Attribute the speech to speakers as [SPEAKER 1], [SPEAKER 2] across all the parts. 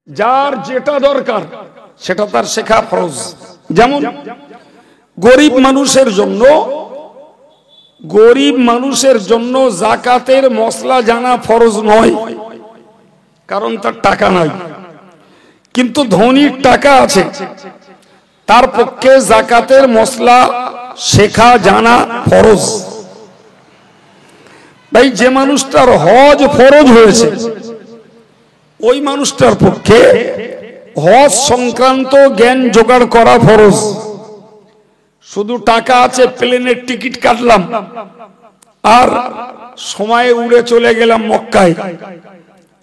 [SPEAKER 1] যার যেটা দরকার সেটা তার শেখা ফরজ। যেমন গরিব মানুষের জন্য যাকাতের মশলা জানা ফরজ নয়, কারণ তার টাকা নাই। কিন্তু ধনীর টাকা আছে, তার পক্ষে যাকাতের মশলা শেখা জানা ফরজ। ভাই, যে মানুষটার হজ ফরজ হয়েছে ওই মানুষটার পক্ষে হজ সংক্রান্ত জ্ঞান জোগাড় করা ফরজ। শুধু টাকা আছে, প্লেনের টিকিট কাটলাম আর সময়ে উড়ে চলে গেলাম মক্কায়,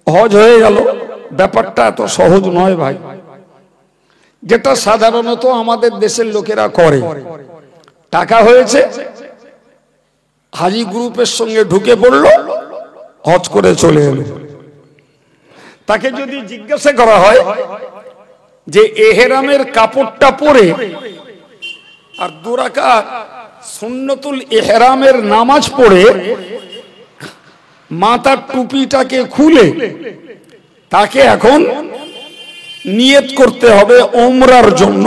[SPEAKER 1] হজ হয়ে গেল, ব্যাপারটা এত সহজ নয় ভাই। যেটা সাধারণত আমাদের দেশের লোকেরা করে, টাকা হয়েছে, হাজি গ্রুপের সঙ্গে ঢুকে পড়লো, হজ করে চলে এলো। তাকে যদি জিজ্ঞাসা করা হয় যে এহরামের কাপড়টা পরে আর 2 রাকাত সুন্নতুল ইহরামের নামাজ পড়ে মাথার টুপিটাকে খুলে তাকে এখন নিয়ত করতে হবে ওমরার জন্য,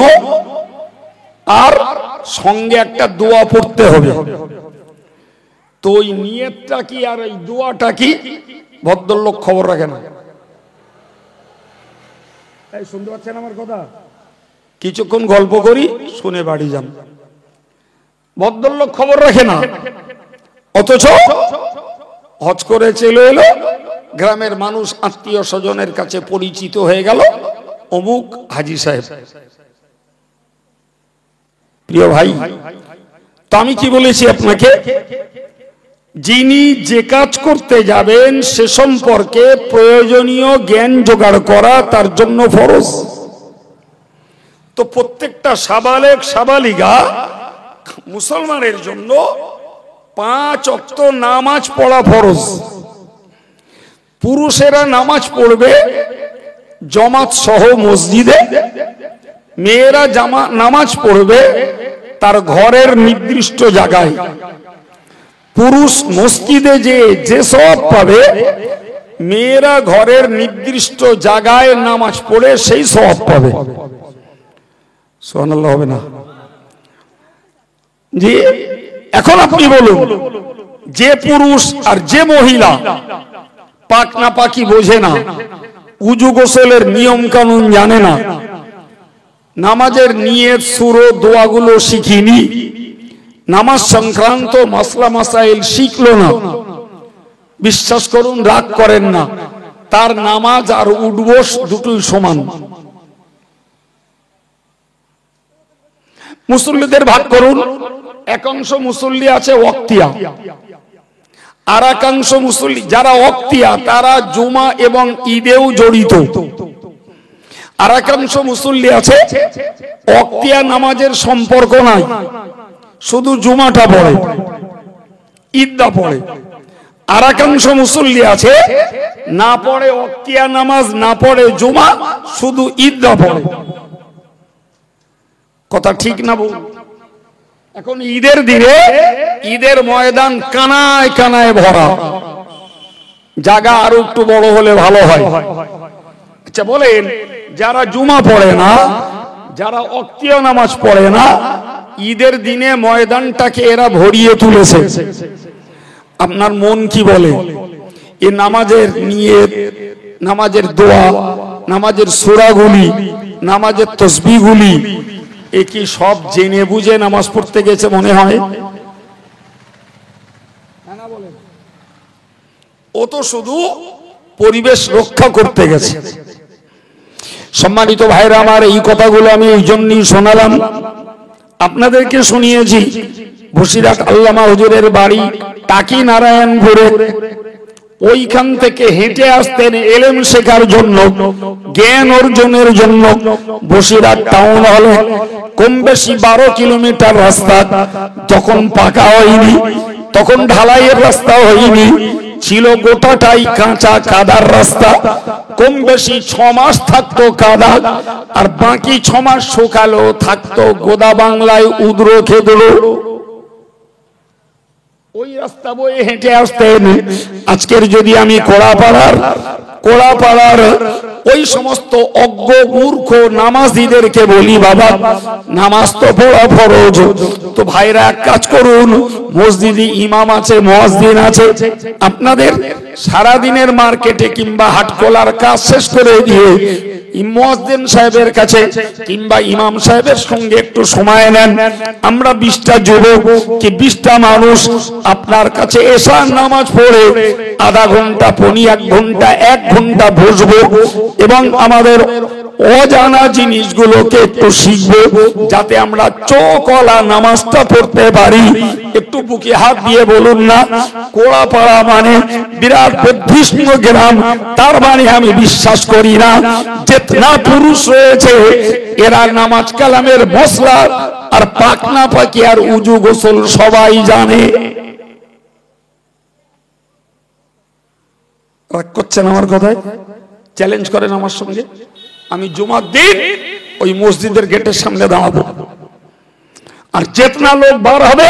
[SPEAKER 1] আর সঙ্গে একটা দোয়া পড়তে হবে। তো ওই নিয়তটা কি আর এই দোয়াটা কি ভদ্রলোক খবর রাখে না। শুনতে পাচ্ছেন আমার কথা? কিছুক্ষণ গল্প করি, শুনে বাড়ি যান। ভদ্রলোক খবর রাখে না, অথচ হজ করে চলে এলো, গ্রামের মানুষ আত্মীয় স্বজনের কাছে পরিচিত হয়ে গেল, অমুক হাজি সাহেব। প্রিয় ভাই, তো আমি কি বলেছি আপনাকে, যিনি যে কাজ করতে যাবেন সে সম্পর্কে প্রয়োজনীয় জ্ঞান জোগাড় করা তার জন্য ফরজ। তো প্রত্যেকটা সাবালেক সাবালিগা মুসলমানের জন্য 5 ওয়াক্ত নামাজ পড়া ফরজ। পুরুষেরা নামাজ পড়বে জামাত সহ মসজিদে, মেয়েরা নামাজ পড়বে তার ঘরের নির্দিষ্ট জায়গায়। পুরুষ মসজিদে যে সওয়াব পাবে, মেয়েরা ঘরের নির্দিষ্ট জায়গায় নামাজ পড়ে সেই সওয়াব পাবে। সুবহানাল্লাহ হবে না জি? এখন আপনি বলুন, যে পুরুষ আর যে মহিলা পাক না পাকি বোঝে না, উজু গোসলের নিয়ম কানুন জানে না, নামাজের নিয়ত সূরা দোয়াগুলো শিখিনি, নামাজ সংক্রান্ত মাসলা মাসাইল শিখলো না, বিশ্বাস করুন, রাগ করেন না, তার নামাজ আর উঠবোস দুটোই সমান। মুসল্লিদের ভাগ করুন, একাংশ মুসল্লি আছে ওয়াক্তিয়া, আর একাংশ মুসল্লি যারা ওয়াক্তিয়া তারা জুমা এবং ঈদেও জড়িত, আর একাংশ মুসল্লি আছে ওয়াক্তিয়া নামাজের সম্পর্ক নাই, শুধু জুমাটা পড়ে, ঈদটা পড়ে। আর একাংশ মুসল্লি আছে না পড়ে ওয়াক্তিয়া নামাজ, না পড়ে জুমা, শুধু ঈদটা পড়ে। কথা ঠিক না বল? এখন ঈদের দিনে ঈদের ময়দান কানায় কানায় ভরা, জায়গা আরো একটু বড় হলে ভালো হয়। আচ্ছা বলেন, যারা জুমা পড়ে না, যারা ওয়াক্তিয়া নামাজ পড়ে না, ঈদের দিনে ময়দানটাকে এরা ভরিয়ে তুলেছে, আপনার মন কি বলে? এই নামাজের নিয়ত, নামাজের দোয়া, নামাজের সূরাগুলি, নামাজের তাসবিহগুলি, এ কি সব জেনে বুঝে নামাজ পড়তে গেছে মনে হয়? ও তো শুধু পরিবেশ রক্ষা করতে গেছে। সম্মানিত ভাইরা আমার, এই কথাগুলো আমি এই জন্যই শোনালাম, আপনাদেরকে শুনিয়েছি। বসিরহাট আল্লামা হুজুরের বাড়ি টাকি নারায়ণপুরে, ওইখান থেকে হেঁটে আসতেন এলেম শেখার জন্য, জ্ঞান অর্জনের জন্য। বসিরহাট টাউন হলে কম বেশি 12 কিলোমিটার রাস্তা, তখন পাকা হয়নি, তখন ঢালাইয়ের রাস্তা হয়নি, ছিল গোটাটাই কাঁচা কাদার রাস্তা। কম বেশি 6 মাস থাকতো কাদা, আর বাকি 6 মাস শুকালো থাকতো গোদা বাংলায় উদ্র খেদলো। ওই রাস্তা বয়ে হেঁটে আসতেন। আজকের যদি আমি কোড়াপাড়ার কোড়াপাড়ার ওই সমস্ত অজ্ঞ মূর্খ নামাজীদেরকে বলি, বাবা নামাজ তো পড়া ফরজ, তো ভাইরা এক কাজ করুন, মসজিদে ইমাম আছে, মুয়াজ্জিন আছে, আপনাদের সারাদিনের মার্কেটে কিংবা হাটকোলার কাজ শেষ করে দিয়ে মুয়াজ্জিন সাহেবের কাছে কিংবা ইমাম সাহেবের সঙ্গে একটু সময় নেন। আমরা 20টা যুবক কি 20টা মানুষ আপনার কাছে এশার নামাজ পড়ে আধা ঘন্টা, পৌনে 1 ঘন্টা, 1 ঘন্টা বসবো এবং আমাদের অজানা জিনিসগুলোকে একটু শিখবো, যাতে আমরা চোখলা নামাজটা পড়তে পারি। একটু বুকে হাত দিয়ে বলুন না, কোড়াপাড়া মানে বিরাট বদ্ধিষ্ণ গ্রাম, তার মানে আমি বিশ্বাস করি না যেতনা পুরুষ রয়েছে এরা নামাজ কালামের মশলা আর পাকনা পাকি আর উজু গোসল সবাই জানে। রাগ করছেন আমার কথায়? চ্যালেঞ্জ করেন আমার সঙ্গে। আমি জুমার দিন ওই মসজিদের গেটের সামনে দাঁড়াবো, আর যেতনা লোক বার হবে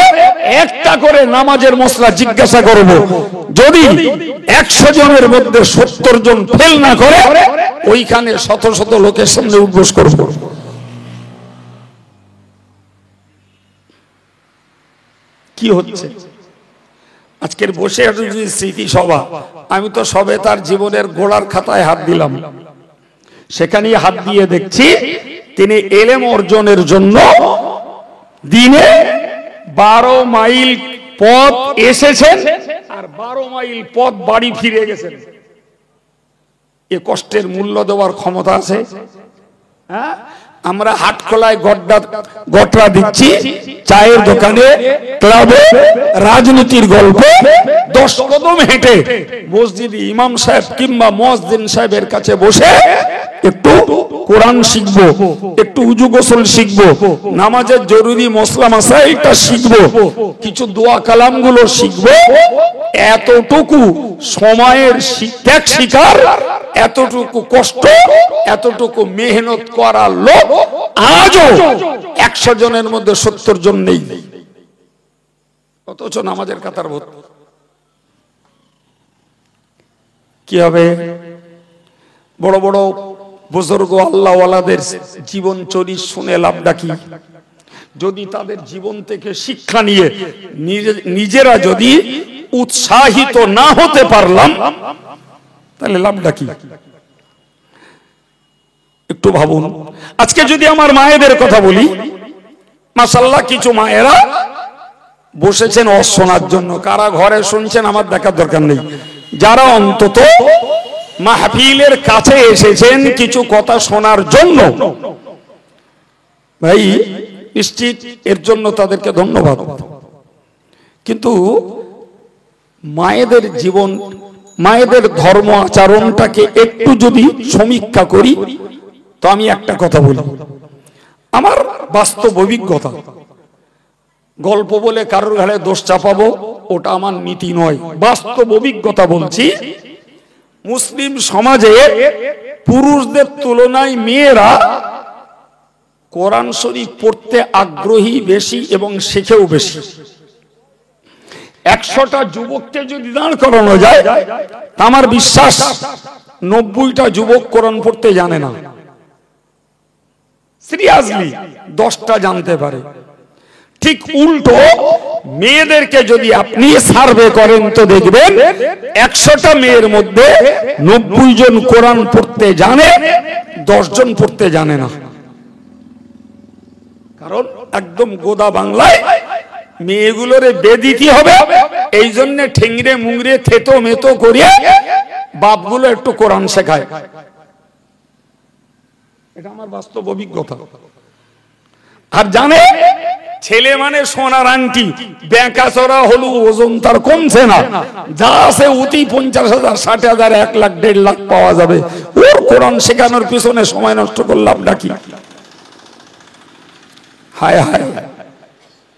[SPEAKER 1] একটা করে নামাজের মশলা জিজ্ঞাসা করব। যদি 100 জনের মধ্যে 70 জন ফেল না করে, ওইখানে শত শত লোকের সামনে উদ্ঘোষ করব। কি হচ্ছে আজকের বসে স্মৃতি সভা? আমি তো সবে তার জীবনের গোড়ার খাতায় হাত দিলাম, সেখানে হাত দিয়ে দেখছি তিনি এলেম অর্জনের জন্য দিনে 12 মাইল পথ এসেছেন আর 12 মাইল পথ বাড়ি ফিরে গেছেন। এ কষ্টের মূল্য দেওয়ার ক্ষমতা আছে? হ্যাঁ, আমরা হাটখোলায় গটরা দিচ্ছি, চায়ের দোকানে, ক্লাবে, রাজনীতির গল্প, 10 কদম হেঁটে মসজিদে ইমাম সাহেব কিংবা মুয়াজ্জিন সাহেবের কাছে বসে একটু কোরআন শিখবো, একটু উজু গোসল শিখবো, নামাজের জরুরি মশলা মাসাইলটা শিখবো, কিছু দোয়া কালাম গুলো শিখবো। এতটুকু সময়ের ত্যাগ স্বীকার, এতটুকু কষ্ট, এতটুকু মেহনত করার লোক আজও 100 জনের মধ্যে 70 জন নেই। অথচ নামাজের কাতার ভর্তি। কি হবে? বড় বড় বুজুর্গ আল্লাহওয়ালাদের জীবন চরিত শুনে লাভটা কি? যদি তাদের জীবন থেকে শিক্ষা নিয়ে নিজেরা যদি উৎসাহিত না হতে পারলাম, তাহলে লাভটা কি? একটু ভাবুন। আজকে যদি আমার মায়েদের কথা বলি, মাশাআল্লাহ কিছু মায়েরা বসেছেন ওয়াজ শোনার জন্য। কারা ঘরে শুনছেন আমার দেখার দরকার নেই, যারা অন্তত মাহফিলের কাছে এসেছেন কিছু কথা শোনার জন্য, ভাই নিশ্চিত এর জন্য তাদেরকে ধন্যবাদ। কিন্তু মায়েদের জীবন, মায়েদের ধর্ম আচরণটাকে একটু যদি সমীক্ষা করি, তো আমি একটা কথা বলি, আমার বাস্তব অভিজ্ঞতা। গল্প বলে কারোর ঘাড়ে দোষ চাপাবো ওটা আমার নীতি নয়, বাস্তব অভিজ্ঞতা বলছি। মুসলিম সমাজে পুরুষদের তুলনায় মেয়েরা কোরআন শরীফ পড়তে আগ্রহী বেশি এবং শেখেও বেশি। 100টা যুবককে যদি দাঁড় করানো যায়, আমার বিশ্বাস 90টা যুবক কোরআন পড়তে জানে না। সিরিয়াসলি 10টা জানতে পারে। ঠিক উল্টো মেয়েদেরকে যদি আপনি সার্ভে করেন তো দেখবেন 100টা মেয়ের মধ্যে 90 জন কোরআন পড়তে জানে, 10 জন পড়তে জানে না। কারণ একদম গোদা বাংলায় মেয়েগুলোরে বেদিতে হবে, এই জন্য ঠেংরে মুংরে থেতো মেতো করিয়ে বাপগুলো একটু কোরআন শেখায়। এটা আমার বাস্তব অভিজ্ঞতা। আর জানে ছেলে মানে সোনার আংটি, ব্যাঁকা চড়া হলু, ওজন তার কমছে না, যা আছে অতি 50,000, 60,000, 1 লাখ, 1.5 লাখ পাওয়া যাবে। ওর কোরআন শেখানোর পিছনে সময় নষ্ট করলাম নাকি? হায় হায়।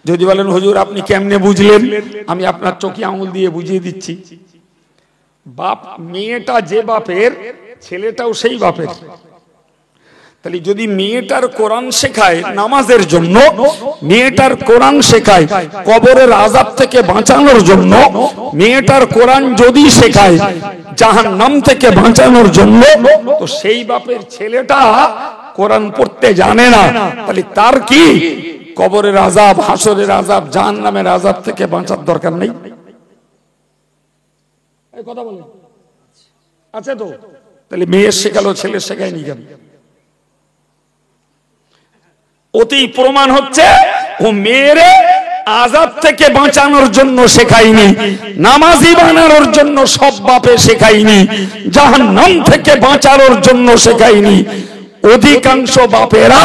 [SPEAKER 1] যদি বলেন হুজুর আপনি কেমনে বুঝলেন, আমি আপনার চোখে আঙুল দিয়ে বুঝিয়ে দিচ্ছি। বাপ, মেয়েটা যে বাপের, ছেলেটাও সেই বাপের। তাহলে যদি মেয়েটার কোরআন শেখায় নামাজের জন্য, মেয়েটার কোরআন শেখায় কবরের আযাব থেকে বাঁচানোর জন্য, মেয়েটার কোরআন যদি শেখায় জাহান্নাম থেকে বাঁচানোর জন্য, তো সেই বাপের ছেলেটা কোরআন পড়তে জানে না, তাহলে তার কি কবরের আযাব, হাসরের আযাব, জাহান্নামের আযাব থেকে বাঁচার দরকার নেই? এই কথা বলে আছে তো? তাহলে মেয়ের শেখালো, ছেলে শেখায়নি কেন? অতি প্রমাণ হচ্ছে ও মেয়ের আযাব থেকে বাঁচানোর জন্য শেখায়নি, নামাজি বানানোর জন্য সব বাপে শেখায়নি, জাহান্নাম থেকে বাঁচানোর জন্য শেখায়নি। অধিকাংশ বাপেরা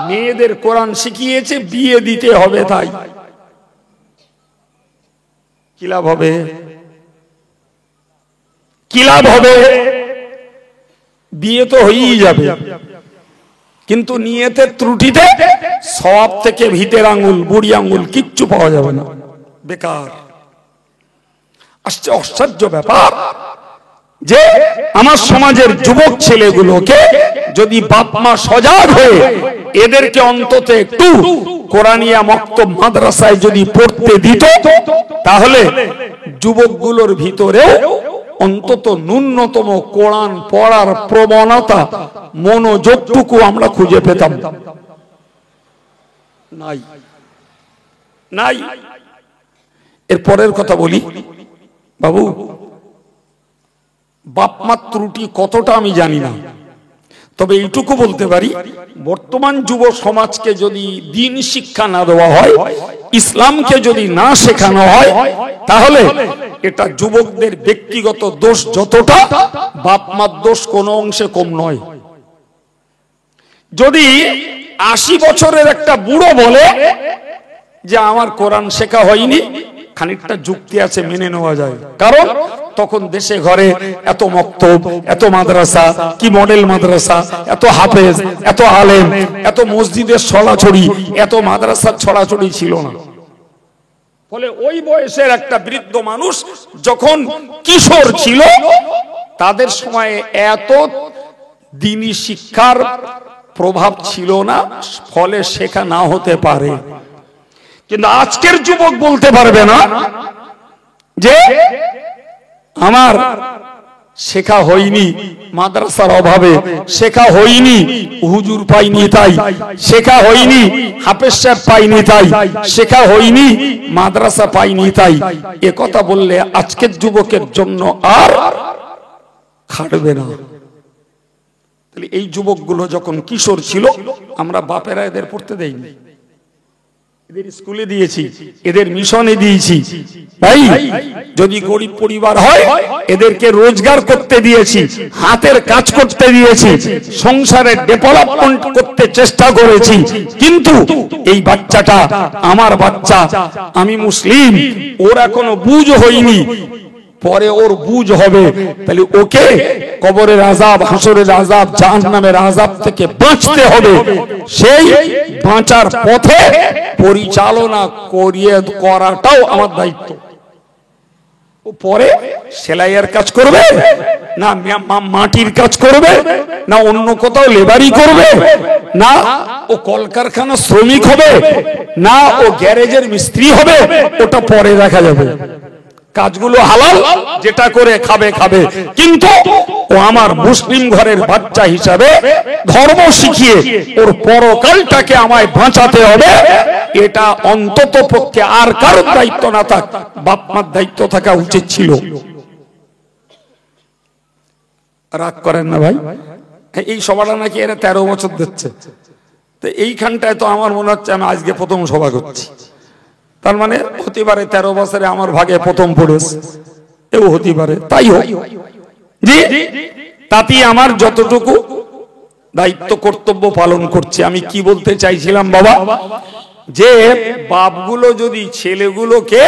[SPEAKER 1] মেয়েদের কোরআন শিখিয়েছে বিয়ে দিতে হবে, তাই কি লাভ হবে? কি লাভ হবে? বিয়ে তো হয়েই যাবে, কিন্তু নিয়তের ত্রুটিতে সওয়াব থেকে ভিতের আঙ্গুল, বুড়ি আঙ্গুল কিচ্ছু পাওয়া যাবে না, বেকার। আশ্চর্য ব্যাপার যে আমার সমাজের যুবক ছেলেগুলোকে যদি বাপ মা সজাগ হয়ে এদেরকে অন্তত একটু কোরআনিয়া মক্তব মাদ্রাসায় যদি পড়তে দিত, তাহলে যুবকগুলোর ভিতরেও অন্তত ন্যূনতম কোরআন পড়ার প্রবণতা, মনোযোগটুকু আমরা খুঁজে পেতাম। নাই নাই। এর পরের কথা বলি বাবু, বাপ মার ত্রুটি কতটা আমি জানি না, তবে এইটুকু বলতে পারি, বর্তমান যুব সমাজকে যদি দ্বীন শিক্ষা না দেওয়া হয়, ইসলামকে যদি না শেখানো হয়, তাহলে এটা যুবকদের ব্যক্তিগত দোষ যতটা, বাপ মার দোষ কোনো অংশে কম নয়। যদি 80 বছরের একটা বুড়ো বলে যে আমার কোরআন শেখা হয়নি, খানিকটা যুক্তি আছে, মেনে নেওয়া যায়। কারণ তখন দেশে ঘরে এত মক্তব, এত মাদ্রাসা, কি মডেল মাদ্রাসা, এত হাফেজ, এত আলেম, এত মসজিদের ছড়াছড়ি, এত মাদ্রাসার ছড়াছড়ি ছিল না। ফলে ওই বয়সের একটা বৃদ্ধ মানুষ যখন কিশোর ছিল, তাদের সময়ে এত দ্বীনি শিক্ষার প্রভাব ছিল না, ফলে শেখা না হতে পারে। কিন্তু আজকের যুবক বলতে পারবে না যে আমার শেখা হয়নি মাদ্রাসার অভাবে, শেখা হয়নি হুজুর পাইনি তাই, শেখা হয়নি হাফেজ সাহেব পাইনি তাই, শেখা হয়নি মাদ্রাসা পাইনি তাই। এ কথা বললে আজকের যুবকের জন্য আর খাটবে না। তাহলে এই যুবকগুলো যখন কিশোর ছিল, আমরা বাপেরা এদের পড়তে দেইনি, এদের স্কুলে দিয়েছি, এদের মিশনে দিয়েছি। ভাই যদি গরিব পরিবার হয়, এদেরকে রোজগার করতে দিয়েছি, হাতের কাজ করতে দিয়েছি, সংসারের ডেভেলপমেন্ট করতে চেষ্টা করেছি। কিন্তু এই বাচ্চাটা আমার বাচ্চা, আমি মুসলিম, ওর এখনো বুঝ হয়নি, পরে ওর বুঝ হবে। তাহলে ওকে কবরের আযাব, হাসরের আযাব, জাহান্নামের আযাব থেকে বাঁচতে হবে। সেই বাঁচার পথে পরিচালনা করাটাও আমার দায়িত্ব। ও পরে সেলাইয়ের কাজ করবে না, মাটির কাজ করবে না, অন্য কোথাও লেবারি করবে না, ও কলকারখানা শ্রমিক হবে না, ও গ্যারেজের মিস্ত্রি হবে, ওটা পরে দেখা যাবে। কাজগুলো হালাল, যেটা করে খাবে খাবে, কিন্তু ও আমার মুসলিম ঘরের বাচ্চা হিসাবে ধর্ম শিখিয়ে ওর পরকালটাকে আমায় বাঁচাতে হবে। এটা অন্তত পক্ষে আর কারোর দায়িত্ব না থাক, বাপ মার দায়িত্ব থাকা উচিত ছিল। রাগ করেন না ভাই, এই সভাটা নাকি এরা 13 বছর দিচ্ছে, তো এইখানটায় তো আমার মনে হচ্ছে আমি আজকে প্রথম সভা করছি। তার মানে হতে পারে 13 বছরে আমার ভাগে প্রথম পড়েছে, এও হতে পারে। তাই হোক, জি, তাতে আমার যতটুকু দায়িত্ব কর্তব্য পালন করছি। আমি কি বলতে চাইছিলাম বাবা, যে বাপগুলো যদি ছেলেগুলোকে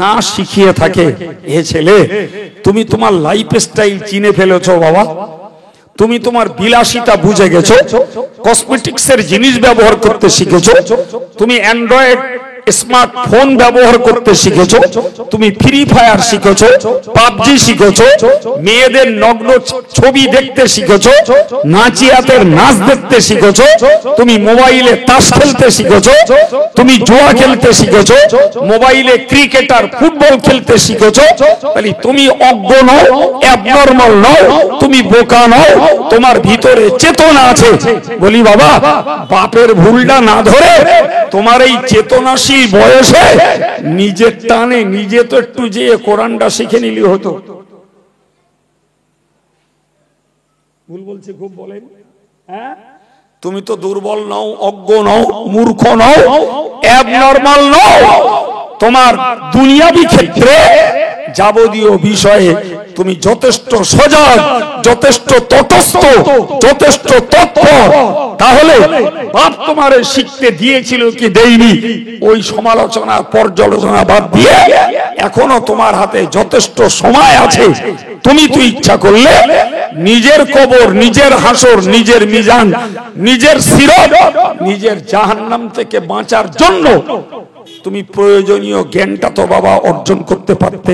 [SPEAKER 1] না শিখিয়ে থাকে, এ ছেলে তুমি তোমার লাইফ স্টাইল চিনে ফেলেছো বাবা, তুমি তোমার বিলাসিতা বুঝে গেছো, কসমেটিক্সের জিনিস ব্যবহার করতে শিখেছো, তুমি অ্যান্ড্রয়েড স্মার্টফোন ব্যবহার করতে শিখেছো, তুমি ফ্রি ফায়ার শিখেছো, পাবজি শিখেছো, মেয়েদের নগ্ন ছবি দেখতে শিখেছো, নাচিয়াতের নাচ দেখতে শিখেছো, তুমি মোবাইলে তাস খেলতে শিখেছো, তুমি জুয়া খেলতে শিখেছো, মোবাইলে ক্রিকেটার ফুটবল খেলতে শিখেছো, তাহলে তুমি অজ্ঞ নও, অ্যাবনর্মাল নও, তুমি বোকা নও, তোমার ভিতরে চেতনা আছে। বলি বাবা, বাপের ভুলটা না ধরে তোমার এই চেতনাশীল বয়সে নিজের টানে নিজে তো একটু যে কোরআনটা শিখে নিলি হতো। ভুল বলছে খুব, বলেন। হ্যাঁ, তুমি তো দুর্বল নও, অজ্ঞ নও, মূর্খ নও, অ্যাবনর্মাল নও। তোমার দুনিয়াবি ক্ষেত্রে যাবতীয় বিষয়ে তুমি যথেষ্ট সজাগ, যথেষ্ট তটস্থ, যথেষ্ট তৎপর। তাহলে বাপ তোমারে শিখতে দিয়েছিল কি দেয়নি, ওই সমালোচনা পর্যালোচনা বাদ দিয়ে এখনো তোমার হাতে যথেষ্ট সময় আছে। তুমি তো ইচ্ছা করলে নিজের কবর, নিজের হাসর, নিজের মিজান, নিজের সিরাত, নিজের জাহান্নাম থেকে বাঁচার জন্য তুমি প্রয়োজনীয় জ্ঞানটা তো বাবা অর্জন করতে পারতে।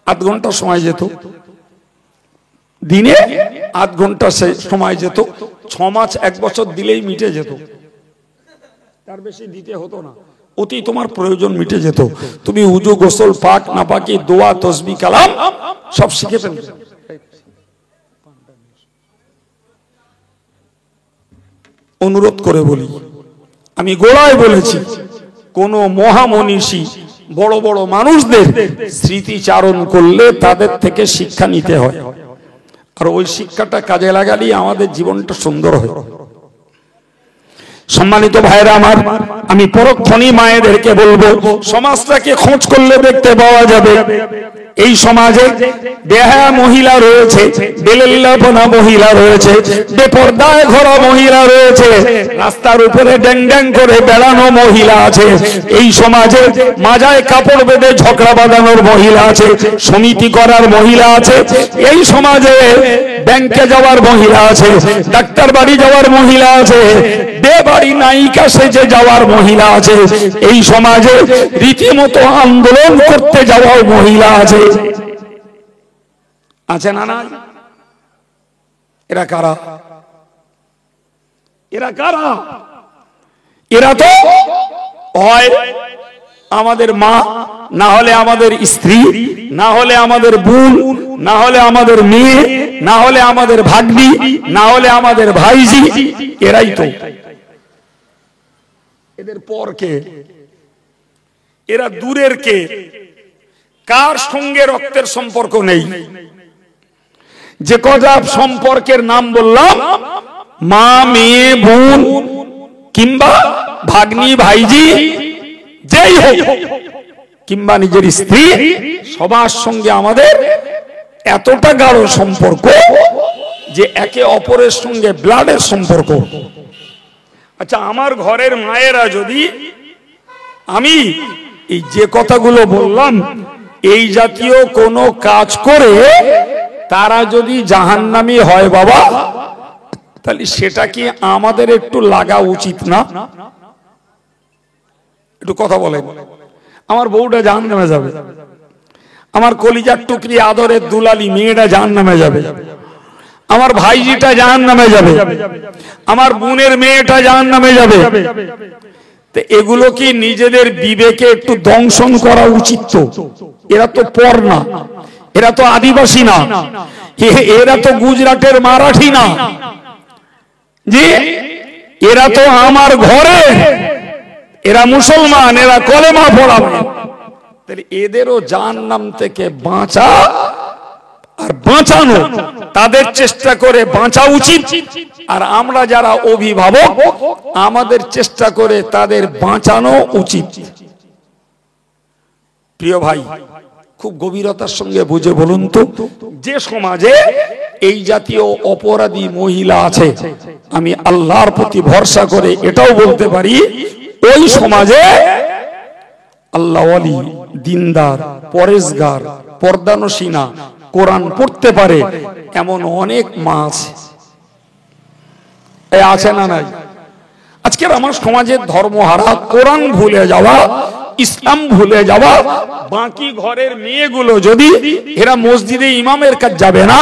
[SPEAKER 1] আধ ঘন্টা সময় যেত, দিনে আধ ঘন্টা সময় যেত, 6 মাস 1 বছর দিলেই মিটে যেত, তার বেশি দিতে হতো না। অতি তোমার প্রয়োজন মিটে যেত। তুমি উজু, গোসল, পাক না পাকি, দোয়া, তসবিহ, কালাম সব শিখে ফেলতে। অনুরোধ করে বলি, আমি গোড়ায় বলেছি, কোন মহামনীষী বড় বড় মানুষদের স্মৃতিচারণ করলে তাদের থেকে শিক্ষা নিতে হয়, আর ওই শিক্ষাটা কাজে লাগালেই আমাদের জীবনটা সুন্দর হয়। সম্মানিত ভাইরা আমার, আমি পরক্ষণেই মায়েদেরকে বলবো, সমাজটাকে খোঁজ করলে দেখতে পাওয়া যাবে এই সমাজে বেহায়া মহিলা রয়েছে, বেলেল্লাপনা মহিলা রয়েছে, বেপরদায় ঘোরা মহিলা রয়েছে, রাস্তার উপরে ড্যাং ড্যাং করে বেড়ানো মহিলা আছে। এই সমাজে মাজায় কাপড় বেঁধে ঝগড়া বাঁধানোর মহিলা আছে, সমিতি করার মহিলা আছে। এই সমাজে ব্যাংকে যাওয়ার মহিলা আছে, ডাক্তার বাড়ি যাওয়ার মহিলা আছে, বেবাড়ি নায়িকা সেজে যাওয়ার মহিলা আছে। এই সমাজে রীতিমতো আন্দোলন করতে যাওয়ার মহিলা আছে। আছে না? না, এরা কারা? এরা কারা? এরা তো হয় আমাদের মা, না হলে আমাদের স্ত্রী, না হলে আমাদের বোন, না হলে আমাদের মেয়ে, না হলে আমাদের ভাগ্নি, না হলে আমাদের ভাইজি। এরাই তো। এদের পর কে? এরা দূরের কে? কার সঙ্গে রক্তের সম্পর্ক নেই? যে কটা সম্পর্কের নাম বললাম, মা, মেয়ে, বোন কিংবা ভাগ্নি, ভাইজি, যেই হোক, কিংবা নিজের স্ত্রী, সবার সঙ্গে আমাদের এতটা গাঢ় সম্পর্ক যে একে অপরের সঙ্গে ব্লাডের সম্পর্ক। আচ্ছা, আমার ঘরের মায়েরা যদি আমি এই যে কথাগুলো বললাম এই জাতীয় কোনো কাজ করে তারা যদি জাহান্নামী হয় বাবা, তাহলে সেটা কি আমাদের একটু লাগা উচিত না? একটু কথা বলেন। আমার বউটা জাহান্নামে যাবে, আমার কলিজার টুকরি আদরের দুলালি মেয়েটা জাহান্নামে যাবে, আমার ভাইজিটা জাহান্নামে যাবে, আমার বোনের মেয়েটা জাহান্নামে যাবে। তো এগুলো কি নিজেদের বিবেকে একটু দংশন করা উচিত? তো এরা তো পর না, এরা তো আদিবাসী না, এরা তো গুজরাটের মারাঠি না, যে এরা তো আমার ঘরে, এরা মুসলমান, এরা কলেমা পড়াবে। এদেরও জাহান্নাম থেকে বাঁচা আর বাঁচানো, তাদের চেষ্টা করে বাঁচা উচিত। আর আমরা যারা অভিভাবক, আমাদের চেষ্টা করে তাদের বাঁচানো উচিত। প্রিয় ভাই, খুব গভীরতার সঙ্গে বুঝে বলুন তো, যে সমাজে এই জাতীয় অপরাধী মহিলা আছে, আমি আল্লাহর প্রতি ভরসা করে এটাও বলতে পারি, ওই সমাজে আল্লাহওয়ালি, দিনদার, পরেশগার, পর্দানসীনা, কোরআন পড়তে পারে এমন অনেক মা আছে। আছে না নাই? আচ্ছা, আজকের আমার সমাজের ধর্মহারা, কোরআন ভুলে যাওয়া, ইসলাম ভুলে যাওয়া, বাকি ঘরের মেয়েগুলো যদি এরা মসজিদে ইমামের কাছে যাবে না,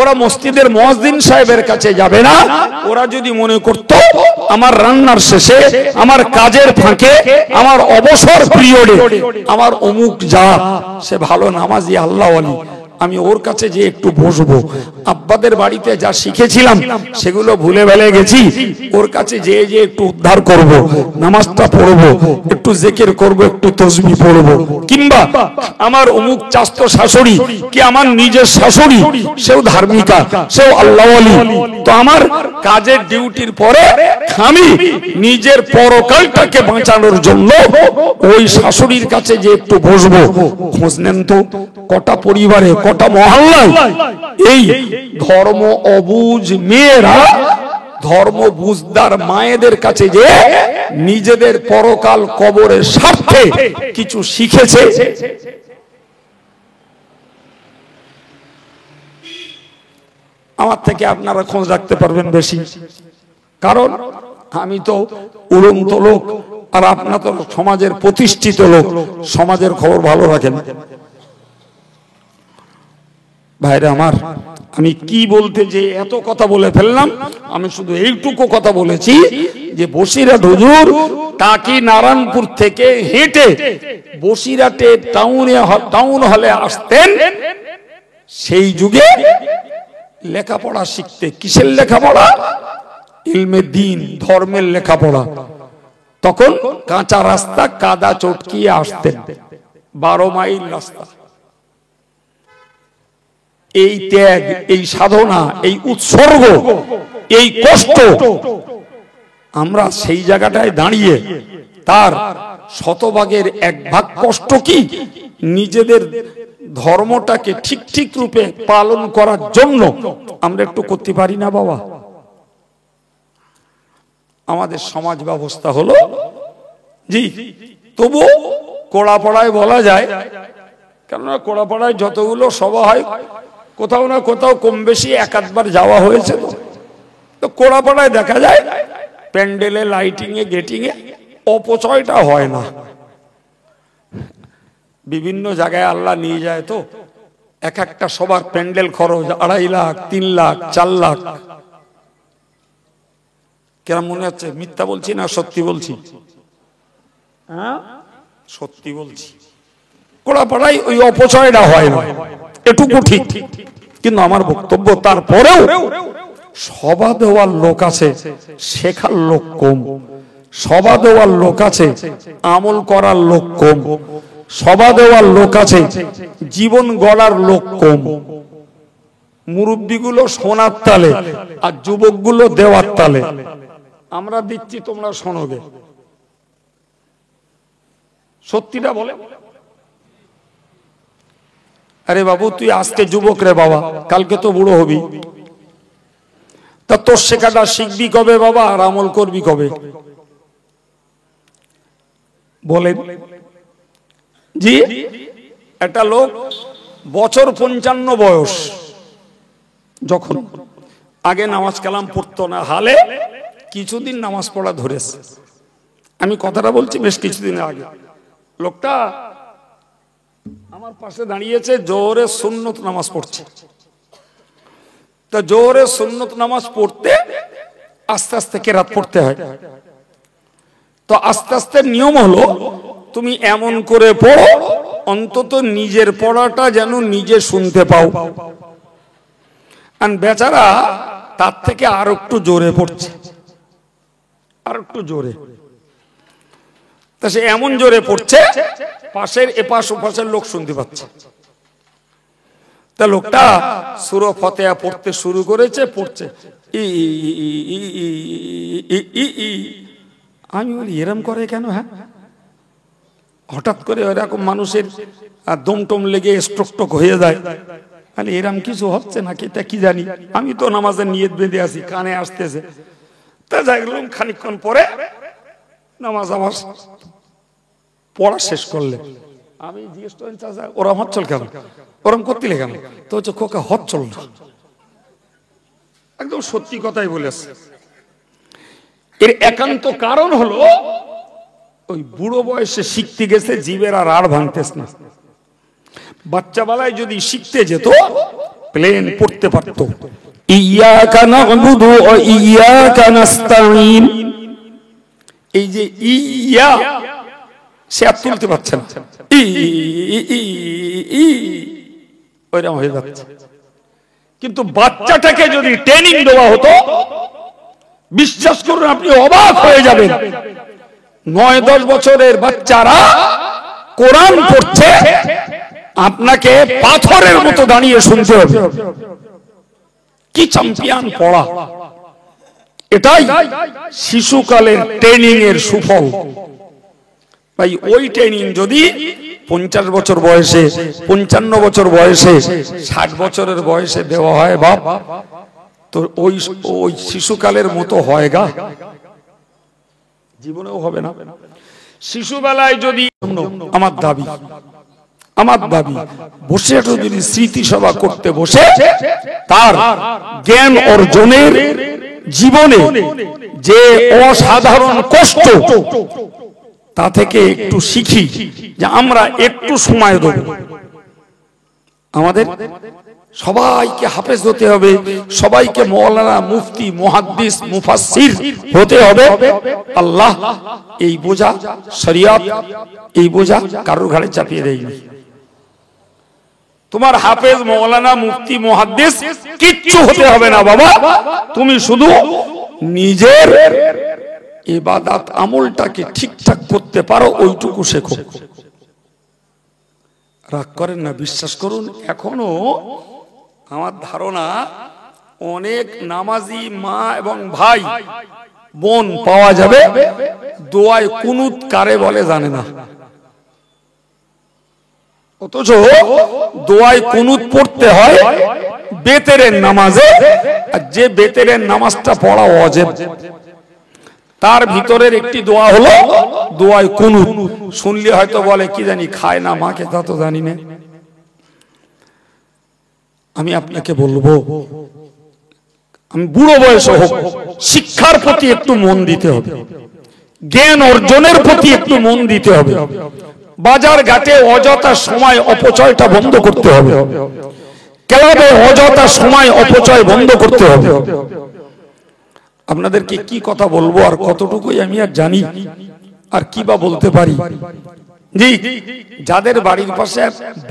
[SPEAKER 1] ওরা মসজিদের মুয়াজ্জিন সাহেবের কাছে যাবে না, ওরা যদি মনে করত আমার রান্নার শেষে, আমার কাজের ফাঁকে, আমার অবসর পিরিয়ডে আমার অমুক জাত সে ভালো নামাজি আল্লাহওয়ালি, আমি ওর কাছে যে একটু বসবো, আব্বাদের বাড়িতে যা শিখেছিলাম সেগুলো ভুলে ভেলে গেছি, ওর কাছে যে যে একটু উদ্ধার করব, নামাজটা পড়বো, একটু জিকির করব, একটু তাসবিহ পড়বো, কিংবা আমার অমুক চাস্ত শাশুড়ি কি আমার নিজের শাশুড়ি, সেও ধার্মিকা, সেও আল্লাহওয়ালি, তো আমার কাজের ডিউটির পরে আমি নিজের পরকালটাকে বাঁচানোর জন্য ওই শাশুড়ির কাছে যে একটু বসবো। খোঁজ নেন তো কটা পরিবারে, কটা মহল্লায় এই ধর্ম অবুঝ মেয়েরা ধর্ম বুঝদার মায়েদের কাছে যে নিজেদের পরকাল কবরের স্বার্থে কিছু শিখেছে। আমার থেকে আপনারা খোঁজ রাখতে পারবেন বেশি, কারণ আমি তো উড়ন্ত লোক আর আপনার তো সমাজের প্রতিষ্ঠিত লোক, সমাজের খবর ভালো রাখেন। ভাইরা আমার, আমি কি বলতে যে এত কথা বলে ফেললাম, আমি শুধু এইটুকু কথা বলেছি যে বসিরহাট হুজুর টাকি নারায়ণপুর থেকে হেঁটে বসিরহাটে টাউন হলে আসতেন সেই যুগে লেখাপড়া শিখতে। কিসের লেখাপড়া? ইলমে দ্বীন, ধর্মের লেখাপড়া। তখন কাঁচা রাস্তা, কাদা চটকিয়ে আসতেন, 12 মাইল রাস্তা। এই ত্যাগ, এই সাধনা, এই উৎসর্গ, এই কষ্ট, আমরা সেই জায়গাটায় দাঁড়িয়ে তার শতভাগের 1 ভাগ কষ্ট কি নিজেদের ধর্মটাকে ঠিক ঠিক রূপে পালন করার জন্য আমরা একটু করতে পারি না বাবা? আমাদের সমাজ ব্যবস্থা হলো জি, তবু কোড়াপাড়ায় বলা যায়, কেননা কোড়াপাড়ায় যতগুলো সভা হয় কোথাও না কোথাও কম বেশি 1-8 যাওয়া হয়েছে। তো কোড়াপাড়ায় দেখা যায় প্যান্ডেলে, লাইটিং এ, গেটিং এ অপচয়টা হয় না। বিভিন্ন জায়গায় আল্লাহ নিয়ে যায়, তো এক একটা সবার প্যান্ডেল খরচ 2.5 লাখ, 3 লাখ, 4 লাখ। কেন মনে হচ্ছে মিথ্যা বলছি না সত্যি বলছি? হ্যাঁ, সত্যি বলছি। কোড়াপাড়ায় ওই অপচয়টা হয় না, এটুকু ঠিক। কিন্তু আমার বক্তব্য, তারপরেও সভা দেওয়ার লোক আছে, শেখার লোক কম। সভা দেওয়ার লোক আছে, আমল করার লোক কম। সভা দেওয়ার লোক আছে, জীবন গড়ার লোক কম। মুরব্বীগুলো সোনার তালে আর যুবকগুলো দেওয়ার তালে। আমরা দিচ্ছি, তোমরা শোনোগে। সত্যিটা বলে, আরে বাবু তুই আজকে যুবক রে বাবা, কালকে তো বুড়ো হবি, তা তোর শেখাটা শিখবি কবে বাবা, আর আমল করবি কবে? বলেন জি। একটা লোক বছর 55 বয়স, যখন আগে নামাজ কালাম পড়তো না, হালে কিছুদিন নামাজ পড়া ধরেছে। আমি কথাটা বলছি বেশ কিছুদিন আগে। লোকটা আমার পাশে দাঁড়িয়েছে, জোহরে সুন্নত নামাজ পড়ছে। তা জোহরে সুন্নত নামাজ পড়তে আস্তে আস্তে কেরাত পড়তে হয়। তো আস্তে আস্তে নিয়ম হলো তুমি এমন করে পড়ো অন্তত নিজের পড়াটা যেন নিজে শুনতে পাও। আর বেচারা তার থেকে আর একটু জোরে পড়ছে, আর একটু জোরে। তা সে এমন জোরে পড়ছে পাশের এপাশ ওপাশের লোক শুনতে পাচ্ছে। তা লোকটা সূরা ফাতিহা পড়তে শুরু করেছে, পড়ছে আমি বলি এরম করে কেন? হ্যাঁ, হঠাৎ করে এরকম মানুষের দমটম লেগে স্ট্রোক হয়ে যায়, তাহলে এরম কিছু হচ্ছে নাকি, তা কি জানি। আমি তো নামাজের নিয়ত বেঁধে আছি, কানে আসতেছে। তা যাই গেলাম, খানিকক্ষণ পরে নামাজ আমার পড়া শেষ করলে আমি জিজ্ঞেস করেন, চাচা ওরম হচ্ছল কেন, ওরম করতে কেন? তো হচ্ছে খোকা হচ্ছল না। একদম সত্যি কথাই বলেছে। এর একান্ত কারণ হলো ওই বুড়ো বয়সে শিখতে গেছে, জীবের আর আড় ভাঙতেছ না। বাচ্চা বেলায় যদি শিখতে যেত প্লেন পড়তে পারতো, ইয়াকা না'বুদু ওয়া ইয়াকা নাস্তাঈন। এই যে ইয়া সে আর তুলতে পারছে না, ওইরকম হয়ে যাচ্ছে। কিন্তু বাচ্চাটাকে যদি ট্রেনিং দেওয়া হতো, বিশ্বাস করুন আপনি অবাক হয়ে যাবেন, 9-10 বছরের বাচ্চারা কোরআন পড়ছে, আপনাকে পাথরের মতো দাঁড়িয়ে শুনতে হবে। কি চ্যাম্পিয়ন পড়া! এটাই শিশুকালের ট্রেনিং এর সুফল। ভাই ওই ট্রেনিং যদি 50 বছর বয়সে, 55 বছর বয়সে, 60 বছরের বয়সে দেওয়া হয় বাপ, তো ওই শিশুকালের মতো হয় গা, জীবনেও হবে না। শিশুবেলায় যদি আমার দাবি বসে একটু যদি স্মৃতি সভা করতে বসে, তার জ্ঞান অর্জনের জীবনে যে অসাধারণ কষ্ট, তা থেকে একটু শিখি যে আমরা একটু সময় দেব। আমাদের সবাইকে হাফেজ হতে হবে, সবাইকে মাওলানা, মুফতি, মুহাদ্দিস, মুফাসসির হতে হবে। আল্লাহ এই বোঝা, শরিয়ত এই বোঝা কারোর ঘাড়ে চাপিয়ে দেয়নি। তোমার হাফেজ, মাওলানা, মুফতি, মুহাদ্দিস কিচ্ছু হতে হবে না বাবা, তুমি শুধু নিজের ইবাদত আমলটাকে ঠিকঠাক করতে পারো, ওইটুকু শেখো। রাগ করেন না, বিশ্বাস করুন এখনো আমার ধারণা অনেক নামাজি মা এবং ভাই বোন পাওয়া যাবে দোয়ায় কুনুত কারে বলে জানে না, অথচ দোয়ায় কুনুত পড়তে হয় বেতেরের নামাজে, আর যে বেতেরের নামাজটা পড়া ওয়াজিব, তার ভিতরের একটি দোয়া হলো দোয়ায় কুনুত। শুনলে হয়তো বলে কি জানি খায় না মাকে, তা তো জানি না। আমি আপনাকে বলবো, আমি বুড়ো বয়সে হোক, শিক্ষার প্রতি একটু মন দিতে হবে, জ্ঞান অর্জনের প্রতি একটু মন দিতে হবে। বাজার ঘাটে অযথা সময় অপচয়টা বন্ধ করতে হবে, ক্লাবে অযথা সময় অপচয় বন্ধ করতে হবে। আপনাদেরকে কি কথা বলবো আর কতটুকুই আমি আর জানি, আর কি বা বলতে পারি। জি, যাদের বাড়ির পাশে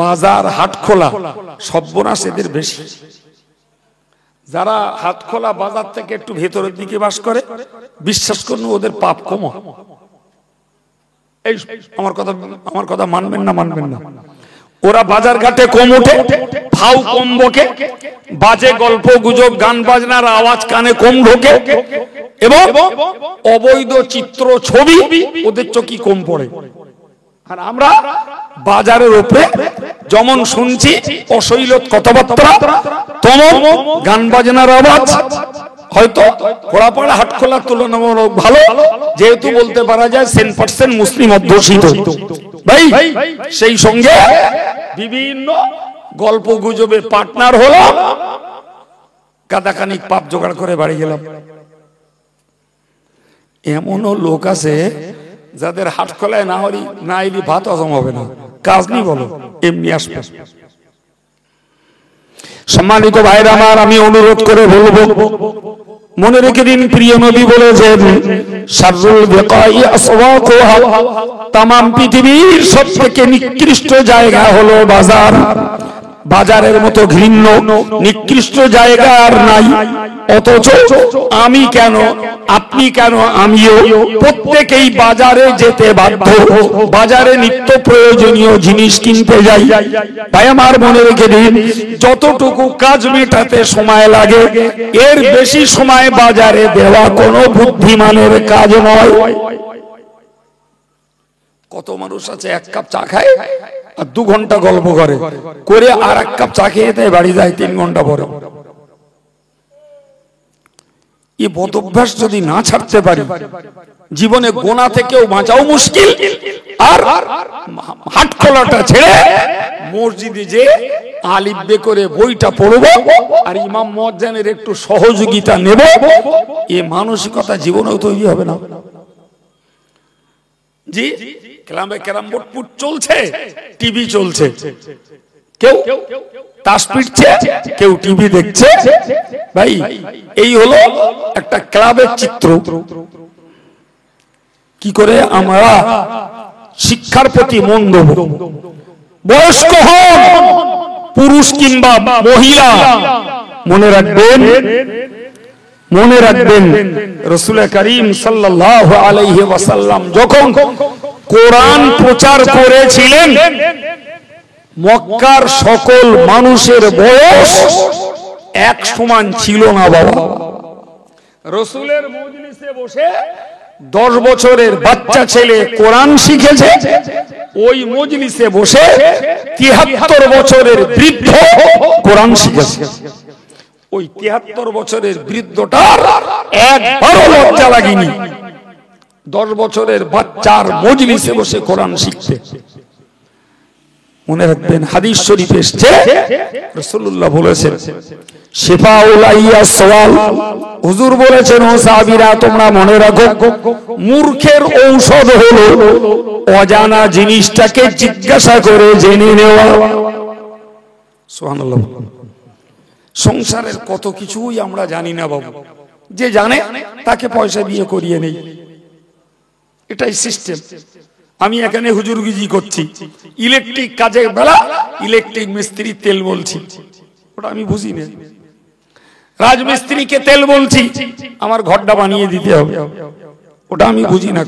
[SPEAKER 1] বাজার হাট খোলা, সর্বনাশ এদের বেশি। যারা হাট খোলা বাজার থেকে একটু ভেতরের দিকে বাস করে, বিশ্বাস করুন ওদের পাপ কম। এই আমার কথা মানবেন না, ওরা বাজার ঘাটে কম ওঠে, ফাউ কম বকে, বাজে গল্প গুজব গান বাজনার আওয়াজ কানে কম ঢোকে, এবং অবৈধ চিত্র ছবি ওদের চোখে কম পড়ে। আর আমরা বাজারের উপরে যেমন শুনছি অশ্লীল কথাবার্তা, তেমন গান বাজনার আওয়াজ, হয়তো খোলাপাড়া হাটখোলার তুলনামূলক ভালো, যেহেতু বলতে পারা যায় 100% মুসলিম অধ্যুষিত। ভাই সেই সঙ্গে বিভিন্ন গল্প গুজবে পার্টনার হলো, কাদাকানিক পাপ জোগাড় করে বাড়ি গেলাম। এমনও লোক আছে যাদের হাটখোলায় না এলি ভাত হজম হবে না, কাজ নেই বলো, এমনি আসবে। সম্মানিত ভাইরা আমার, আমি অনুরোধ করে বলবো, মনে রেখে দিন, প্রিয় নবী বলেছেন শাররুল বিকাই আসওয়াকুহা, तमाम পৃথিবীর সবথেকে নিকৃষ্ট জায়গা হলো বাজার। বাজারের মতো ঘৃণ্য নিকৃষ্ট জায়গা আর নাই। অথচ আমি কেন, আপনি কেন, আমিও প্রত্যেকেই বাজারে যেতে বাধ্য, বাজারে নিত্য প্রয়োজনীয় জিনিস কিনতে যাই। তাই আমার মনে রেখে দিন, যতটুকু কাজ মেটাতে সময় লাগে এর বেশি সময় বাজারে দেওয়া কোনো বুদ্ধিমানের কাজ নয়। কত মানুষ আছে 1 কাপ চা খায় আর 2 ঘন্টা গল্প করে আর 1 কাপ চা খেয়ে দেয়, বাড়ি যায় 3 ঘন্টা পরে। এই বদঅভ্যাস যদি না ছাড়তে পারি, জীবনে গোনা থেকেও বাঁচাও মুশকিল, আর হাট খোলাটা ছেড়ে মসজিদে যে আলিফ বে করে বইটা পড়বো আর ইমাম মুয়াজ্জিনের একটু সহযোগিতা নেব, এই মানসিকতা জীবনেও তৈরি হবে না। জি, ক্লাবে ক্যারাম বোর্ড পুট চলছে, টিভি চলছে, কেউ তাস পিটছে, কেউ টিভি দেখছে। ভাই, এই হলো একটা ক্লাবের চিত্র। কি করে আমরা শিক্ষার প্রতি মন দেব? বয়স্ক হন, পুরুষ কিংবা মহিলা, মনে রাখবেন, মনে রাখবেন রাসূল করিম সাল্লাল্লাহু আলাইহি ওয়াসাল্লাম যখন কোরআন প্রচার করেছিলেন, মক্কার সকল মানুষের বয়স এক সমান ছিল না বাবা। রাসূলের মজলিসে বসে 10 বছরের বাচ্চা ছেলে কোরআন শিখেছে, ওই মজলিসে বসে 73 বছরের বৃদ্ধ কোরআন শিখেছে। ওই 73 বছরের বৃদ্ধটার একবারও লজ্জা লাগেনি 10 বছরের বাচ্চার মজলিসে বসে কোরআন শিখতে। মনে রাখবেন, হাদিস শরীফ এসেছে, রাসূলুল্লাহ বলেছেন শিফাউল আইয়া সওয়াল, হুজুর বলেছেন ও সাহাবীরা তোমরা মনে রাখো, মূর্খের ঔষধ হলো অজানা জিনিসটাকে জিজ্ঞাসা করে জেনে নেওয়া। সুবহানাল্লাহ। সংসারের কত কিছুই আমরা জানি না বাবু, যে জানে তাকে পয়সা দিয়ে করিয়ে নেই, এটাই সিস্টেম। আমি এখানে হুজুরগিজি করছি, ইলেকট্রিক কাজের বেলা ইলেকট্রিক মিস্ত্রি তেল বলছি, ওটা আমি বুঝি না। রাজমিস্ত্রিকে তেল বলছি, আমার ঘরটা বানিয়ে দিতে হবে, ওটা আমি বুঝি না।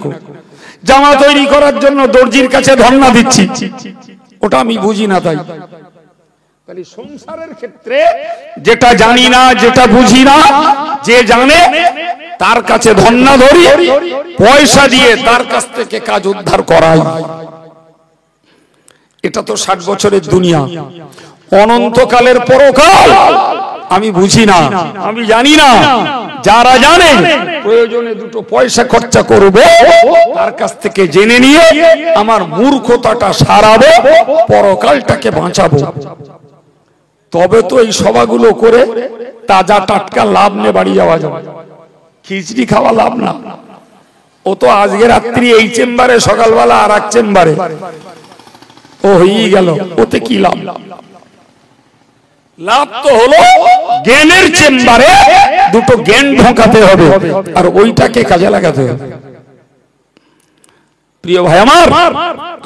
[SPEAKER 1] জামা তৈরি করার জন্য দর্জির কাছে ধর্ণা দিচ্ছি, ওটা আমি বুঝি না। তাই সংসারের ক্ষেত্রে যেটা জানি না, যেটা বুঝি না, যে জানে তার কাছে ধর্ণা ধরি, পয়সা দিয়ে তার কাছ থেকে কাজ উদ্ধার করাই। এটা তো 60 বছরের দুনিয়া, অনন্তকালের পরকাল আমি বুঝি না, আমি জানি না। যারা জানে প্রয়োজনে দুটো পয়সা খরচা করবে, তার কাছ থেকে জেনে নিয়ে আমার মূর্খতাটা সারাবো, পরকালটাকে বাঁচাবো। তবে তো এই সভাগুলো করে তাজা টাটকা লাভ নিয়ে বাড়ি যাওয়া যাবে। খিচড়ি খাওয়া লাভ না, ও তো আজকে রাত্রি এই চেম্বারে, সকালবেলা আর এক চেম্বারে, ও হয়েই গেল, ওতে কি লাভ? লাভ তো হলো জ্ঞানের চেম্বারে দুটো জ্ঞান ঢোকাতে হবে, আর ওইটাকে কাজে লাগাতে হবে। প্রিয় ভাই আমার,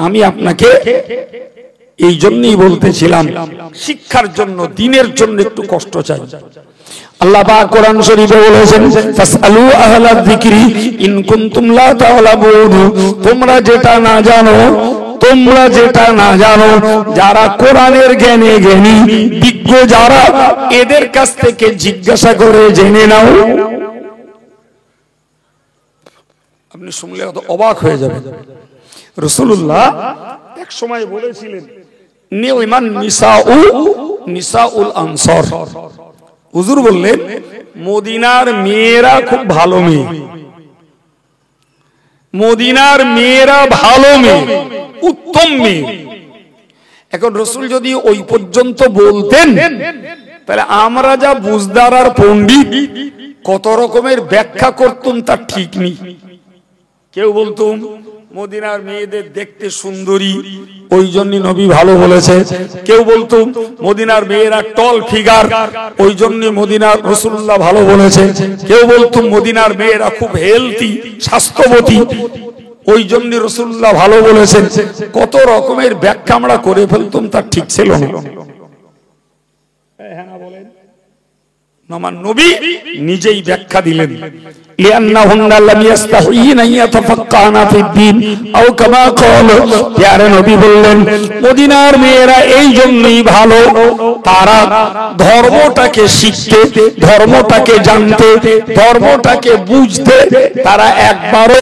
[SPEAKER 1] আমি আপনাকে এই জন্যই বলতেছিলাম, শিক্ষার জন্য, দিনের জন্য একটু কষ্ট চাই। আল্লাহ পাক কোরআন শরীফে বলেছেন ফাসআলু আহলা যিকরি ইন কুনতুম লা তা'লামুন, তোমরা যেটা না জানো, তোমরা যেটা না জানো, যারা কোরআনের জ্ঞানে জ্ঞানী, বিজ্ঞ যারা, এদের কাছ থেকে জিজ্ঞাসা করে জেনে নাও। আপনি শুনলে অবাক হয়ে যাবেন। রাসূলুল্লাহ এক সময় বলেছিলেন নিমান নিসাউ নিসাউল আনসার, হুজুর বললেন মদিনার মেয়েরা খুব ভালো মেয়ে, মদিনার মেয়েরা ভালো মেয়ে, উত্তম মেয়ে। এখন রাসূল যদি ওই পর্যন্ত বলতেন, তাহলে আমরা যা বুঝদার আর পণ্ডিত কত রকমের ব্যাখ্যা করতুম তার ঠিক নেই। কেউ বলতুম মদিনার মেয়েদের দেখতে সুন্দরী, ওই জন্য নবী ভালো বলেছে। কেউ বলতো মদিনার মেয়েরা টল ফিগার, ওই জন্য মদিনার রাসূলুল্লাহ ভালো বলেছে। কেউ বলতো মদিনার মেয়েরা খুব হেলদি, স্বাস্থ্যবতী, ওই জন্য রাসূলুল্লাহ ভালো বলেছেন। কত রকমের ব্যাখ্যা আমরা করে ফেলতাম, তার ঠিক ছিল না। আমার নবী নিজেই ব্যাখ্যা দিলেন, লিআন্নাহুন্না লাম ইস্তাহিনা ইয়াতাফাক্কাহনা ফিদ-দ্বীন আও কামা ক্বালা। প্যারে নবী বললেন মদিনার মেয়েরা এই জন্যই ভালো, তারা ধর্মটাকে শিখতে, ধর্মটাকে জানতে, ধর্মটাকে বুঝতে তারা একবারও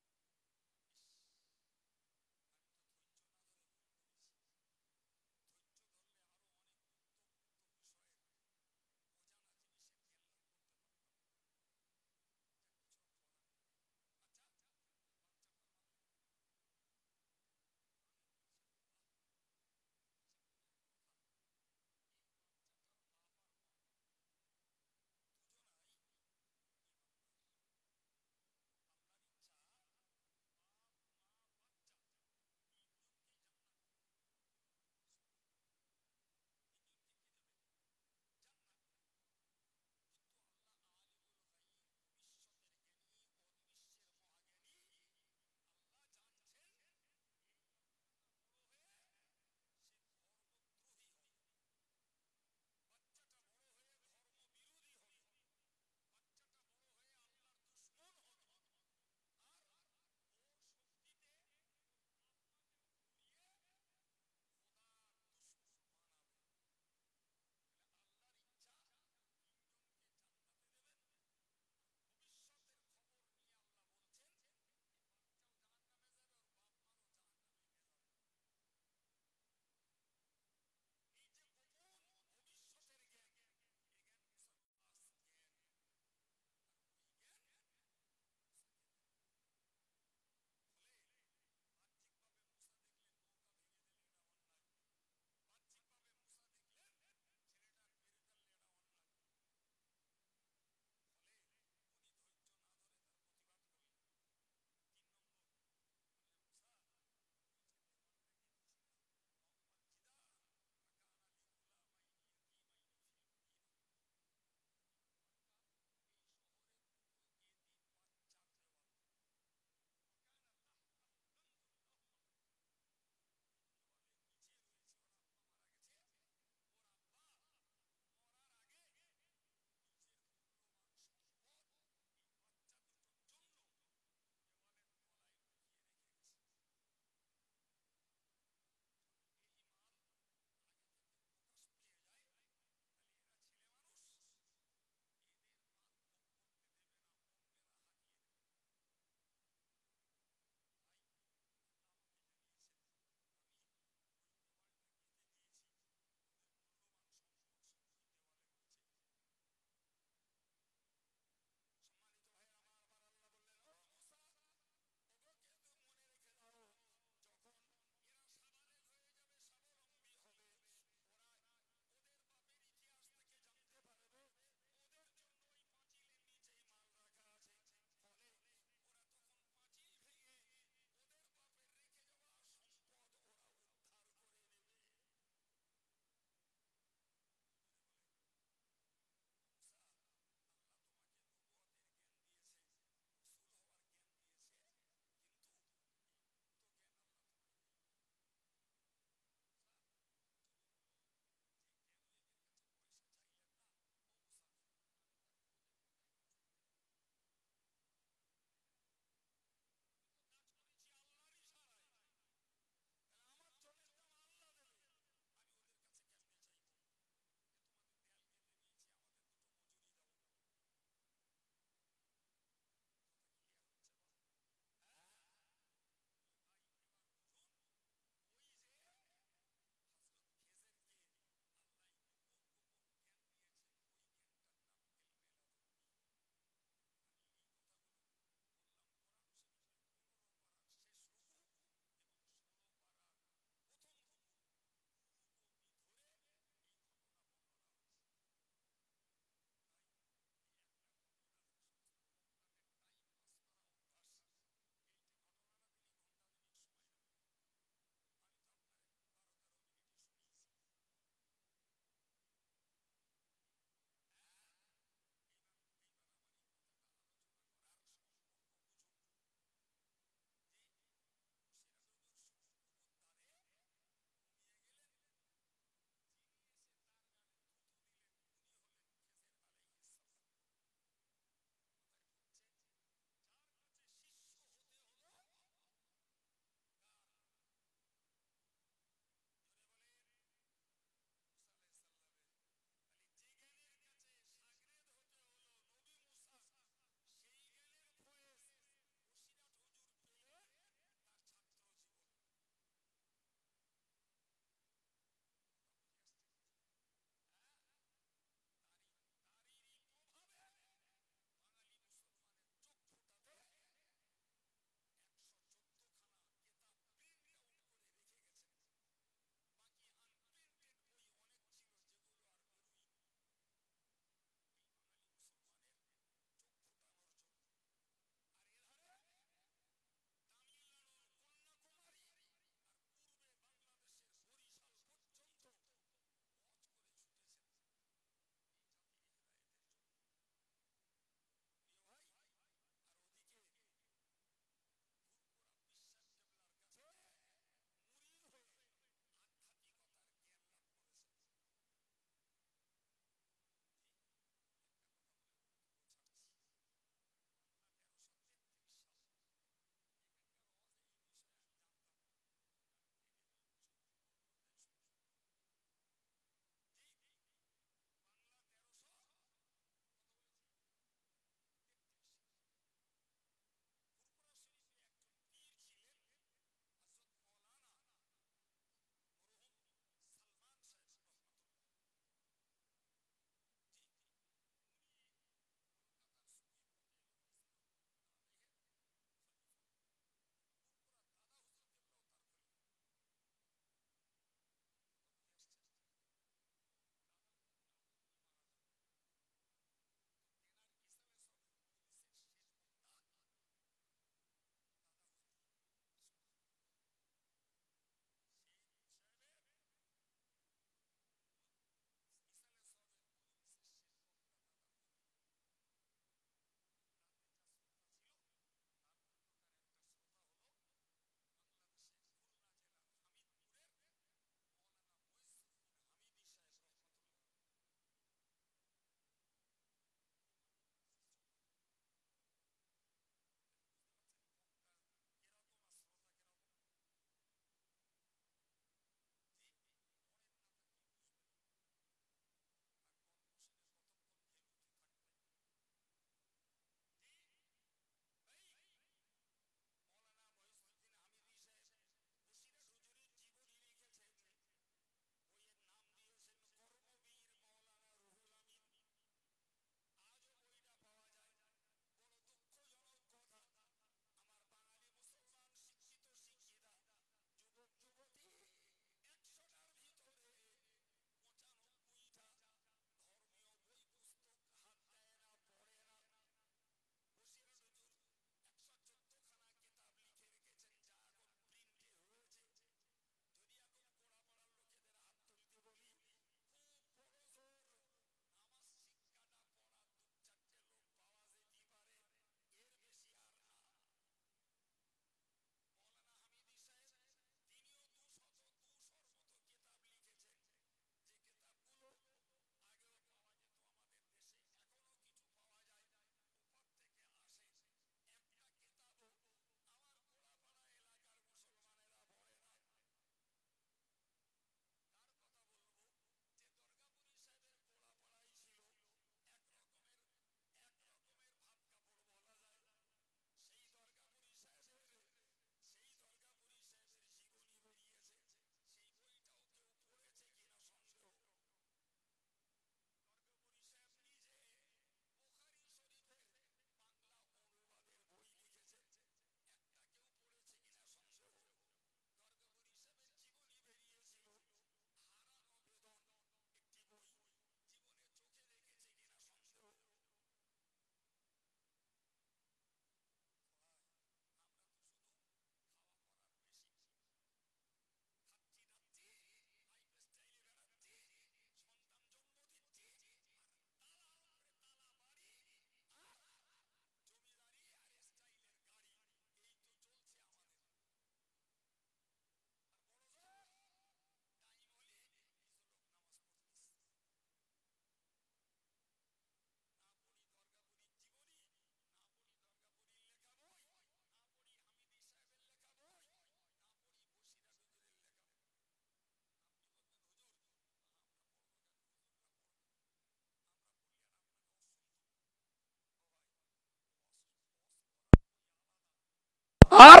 [SPEAKER 1] আর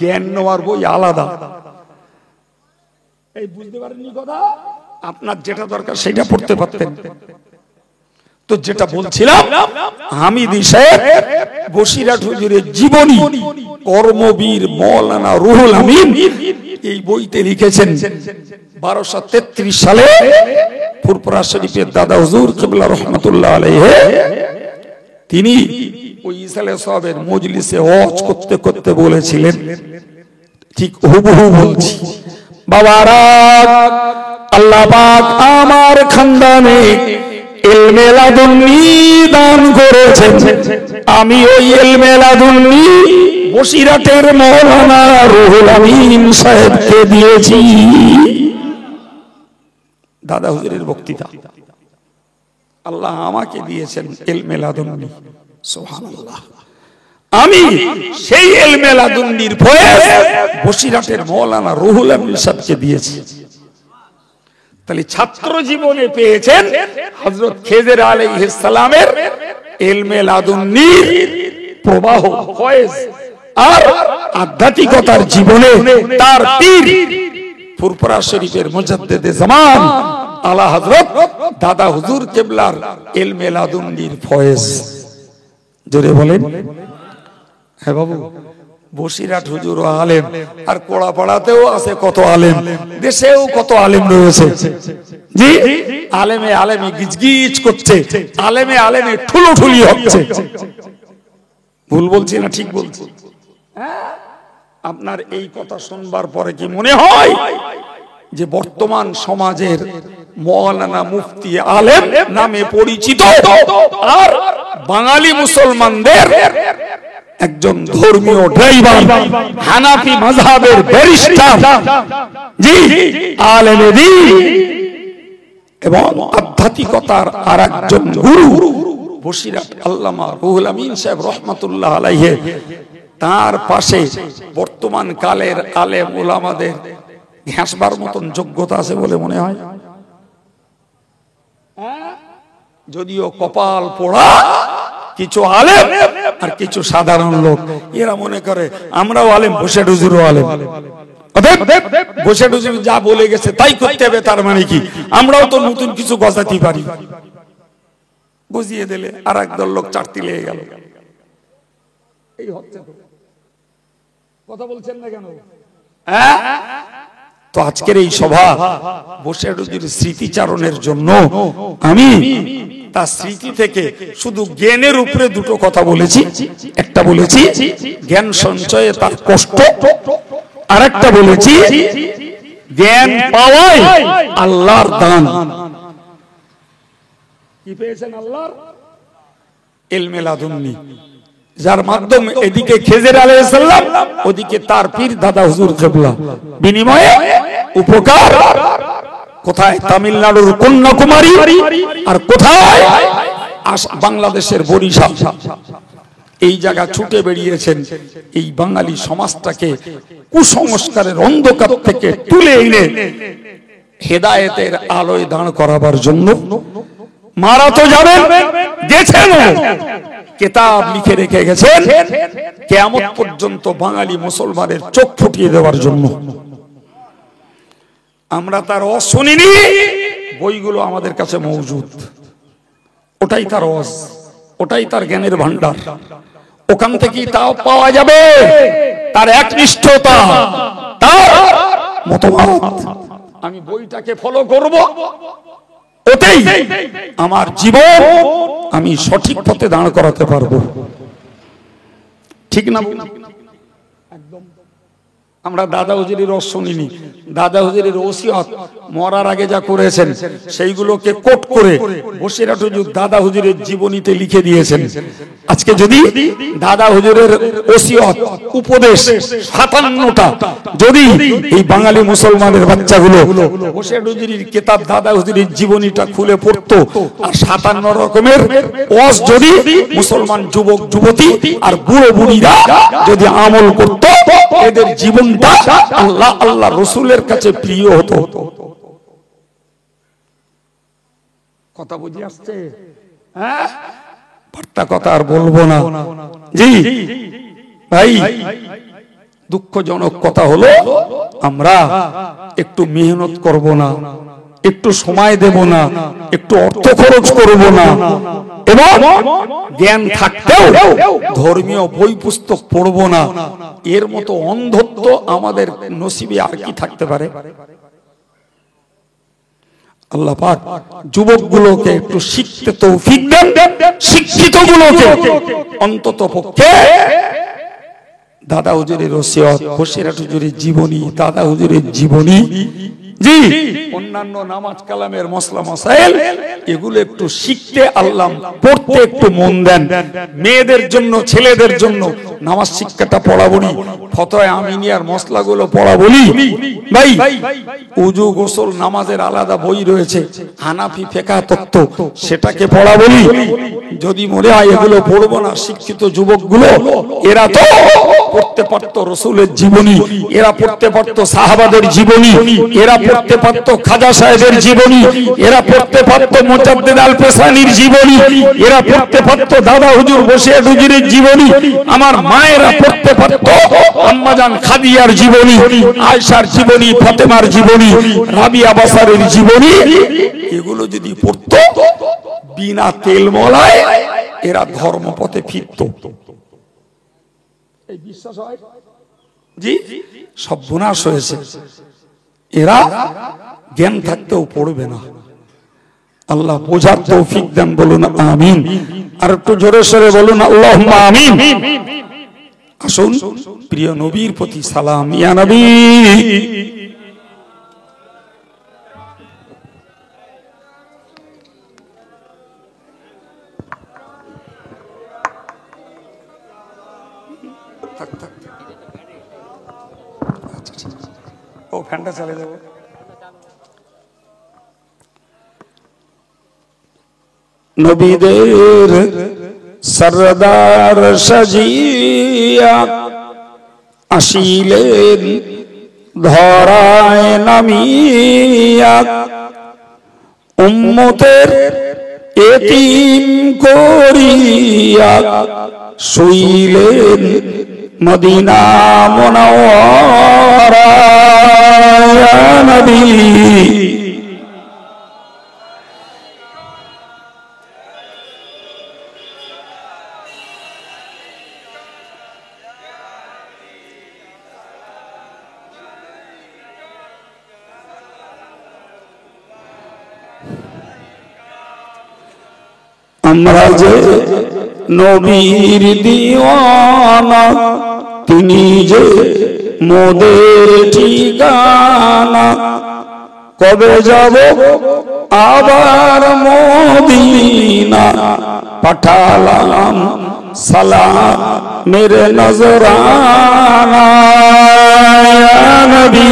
[SPEAKER 1] জ্ঞান নেওয়ার বই আলাদা। এই বুঝতে পারেননি কথা? আপনার যেটা দরকার সেটা পড়তে পারতেন। তো যেটা বলছিলাম, হামিদি সাহেব বসিরহাট হুজুরের জীবনী কর্মবীর মৌলানা রুহুল আমিন এই বইতে লিখেছেন 1233 সালে ফুরফুরা শরীফের দাদা হুজুর কিবলা রহমাতুল্লাহ আলাইহি তিনি ওই ইসালে সাহেবের মজলিসে ওয়াজ করতে করতে বলেছিলেন, ঠিক হুবহু বলছি, বাবারা আল্লাহ পাক আমার খানদানে ইলমে লাদুন্নি দান করেছেন, আমি ওই ইলমে লাদুন্নি বসিরহাটের মৌলানা রুহুল আমিন সাহেবকে দিয়েছি। দাদা হুজুরের বক্তৃতা, আল্লাহ আমাকে দিয়েছেন ইলমে লাদুন্নি। সুবহানাল্লাহ। আমি সেই ইলমে লাদুন্নির ফয়েজ বসিরহাটের মৌলানা রুহুল আমিন সাহেবকে দিয়েছি। তাহলে ছাত্র জীবনে পেয়েছেন হযরত খেজর আলাইহিস সালামের ইলমে লাদুন্নির প্রবাহ ফয়েজ, আর আধ্যাত্মিকতার জীবনে তার পীর ফুরফুরা শরীফের মুজাদ্দিদে জামান আলা হযরত দাদা হুজুর কিবলার ইলমে লাদুন্নির ফয়েজ। জোরে বলেন। হ্যাঁ বাবু, বসিরহাট হুজুর আলেম, আর কোড়াপাড়াতেও আছে কত আলেম, দেশেও কত আলেম রয়েছে। জি, আলেমে আলেমে গিজগিজ করছে, আলেমে আলেমে ঠুলোঠুলি হচ্ছে। ভুল বলছি না ঠিক বলছি? আপনার এই কথা শুনবার পরে কি মনে হয় যে বর্তমান সমাজের মৌলানা মুফতি আলেম নামে পরিচিত আর বাঙালি মুসলমানদের একজন ধর্মীয় ড্রাইভার, হানাফি মাযহাবের ব্যারিস্টার, জি আলেমে দ্বীন এবং আধ্যাত্মিকতার আরেকজন গুরু বসিরহাট আল্লামা রুহুল আমিন সাহেব রহমাতুল্লাহ আলাইহি, তার পাশে বর্তমান কালের আলেম উলামাদের ঘেঁষবার মতন যোগ্যতা আছে বলে মনে হয়? যদিও কপাল পোড়া কিছু আলেম আর কিছু সাধারণ লোক, এরা মনে করে আমরাও আলেম, বসিরহাট হুজুরও আলেম, বসিরহাট হুজুর যা বলে গেছে তাই করতে হবে, তার মানে কি আমরাও তো নতুন কিছু গজাতে পারি। বুঝিয়ে দিলে আর একদল লোক চারটি লেগে গেল। এই হচ্ছে কথা বলছেন না কেন? তো আজকের এই সভা বসিরহাট হুজুরের স্মৃতিচারণের জন্য আমি তার স্মৃতি থেকে শুধু জ্ঞানের উপরে দুটো কথা বলেছি। একটা বলেছি জ্ঞান সঞ্চয়ে তার কষ্ট, আর একটা বলেছি জ্ঞান পাওয়াই আল্লাহর দান। কি পেয়েছেন? আল্লাহর ইলমে লাদুন্নি, যার মাধ্যমে এদিকে খেজর আলাইহিস সালাম, ওদিকে তার পীর দাদা হুজুর কিবলা, বিনিময়ে উপকার কোথায়? তামিলনাড়ুর কন্যাকুমারী, আর কোথায়? বাংলাদেশের বরিশাল। এই জায়গা ছুটে বেরিয়েছেন এই বাঙালি সমাজটাকে কুসংস্কারের অন্ধকার থেকে তুলে এনে হেদায়েতের আলোয় দাঁড় করাবার জন্য। মারা তো যাবেন, গেছেন, কিতাব লিখে রেখে গেছেন কিয়ামত পর্যন্ত বাঙালি মুসলমানের চোখ ফুটিয়ে দেওয়ার জন্য। আমরা তার ওয়াজ শুনিনি, বইগুলো আমাদের কাছে মওজুদ। ওটাই তার ওয়াজ, ওটাই তার জ্ঞানের ভান্ডার। ওখান থেকেই তাও পাওয়া যাবে তার একনিষ্ঠতা, তার মতবাদ। আমি বইটাকে ফলো করব, ওটাই আমার জীবন, আমি সঠিক পথে দাঁড় করাতে পারবো। ঠিক না? একদম। আমরা দাদা হুজুরের ওয়াজ শুনিনি, দাদা হুজুরের ওসিয়ত মরার আগে যা করেছেন সেইগুলোকে কোট করে বসিরহাট হুজুর দাদা হুজুরের জীবনীতে লিখে দিয়েছেন। আজকে যদি দাদা হুজুরের ওসিয়ত উপদেশ 57টা যদি এই বাঙালি মুসলমানের বাচ্চাগুলো বসিরহাট হুজুরের কিতাব দাদা হুজুরের জীবনীটা খুলে পড়তো, আর 57 রকমের ওয়াজ যদি মুসলমান যুবক যুবতী আর বুড়ো বুড়িরা যদি আমল করত, এদের জীবন আল্লাহ আল্লাহ রসুলের কাছে প্রিয় হতো। কথা বুঝে আসছে? হ্যাঁ, বার্তা কথা আর বলবো না। জি ভাই, দুঃখজনক কথা হলো আমরা একটু মেহনত করব না, একটু সময় দেব না, একটু অর্থ খরচ করব না, এবং জ্ঞান থাকতেও ধর্মীয় বই পুস্তক পড়ব না। এর মতো অন্ধত্ব আমাদের নসিবে আর কি থাকতে পারে? আল্লাহ পাক যুবকগুলোকে একটু শিখতে তৌফিক দেন, শিক্ষিত গুলোকে অন্তত পক্ষে দাদা হুজুরের ওসিয়ত, বসিরহাট হুজুরের জীবনী, দাদা হুজুরের জীবনী, জি অন্যান্য নামাজ কালামের মসলা মাসাইল, এগুলো একটু শিখতে, আল্লাহ পড়তে একটু মন দেন। মেয়েদের জন্য, ছেলেদের জন্য নামাজ শিক্ষাটা পড়া বলি, ফতোয়া আমিনিয়ার মসলাগুলো পড়া বলি। ভাই উজু গোসল নামাজের আলাদা বই রয়েছে, হানাফি ফিকহ তত্ত্ব, সেটাকে পড়া বলি। যদি মনে হয় এগুলো পড়বো না, শিক্ষিত যুবকগুলো এরা তো পড়তে পারতো রাসূলের জীবনী, এরা পড়তে পারতো সাহাবাদের জীবনী, এরা পড়তে পারতো খাজা সাহেবের জীবনী, এরা পড়তে পারতো মুজাদ্দিদ আল পেশানির জীবনী, এরা পড়তে পারতো দাদা হুজুর বসিরহাট হুজুরের জীবনী, আমার মায়েরা পড়তে পারতো আম্মাজান খাদিজার জীবনী, আয়েশার জীবনী, ফাতেমার জীবনী, রাবিয়া বাসারের জীবনী। এগুলো যদি পড়তো বিনা তেল মলায়, এরা ধর্মপথে ফিরতো। এই বিশ্বাস হয়? জি, সব বিনাশ হয়েছে। এরা জ্ঞান থাকতেও পড়বে না। আল্লাহ বোঝার তৌফিক দেন, বলুন আমিন। আর একটু জোরে সরে বলুন আল্লাহুম্মা আমিন। আসুন প্রিয় নবীর প্রতি সালাম। ইয়া নবী, ও ফ্যানটা চালিয়ে দেবো। নবীদের সরদার সাজিয়া আসিলেন ধরায় নামিয়া, উম্মতের এতিম করিয়া শুইলেন মদিনা মুনাওয়ারা। ইয়া নবী, আমরা যে নবীর দিওয়ানা, তিনি যে মোদের ঠিকানা। কবে যাব আবার মদিনা, পাঠালাম সালাম মেরে নজরানা। ইয়া নবী,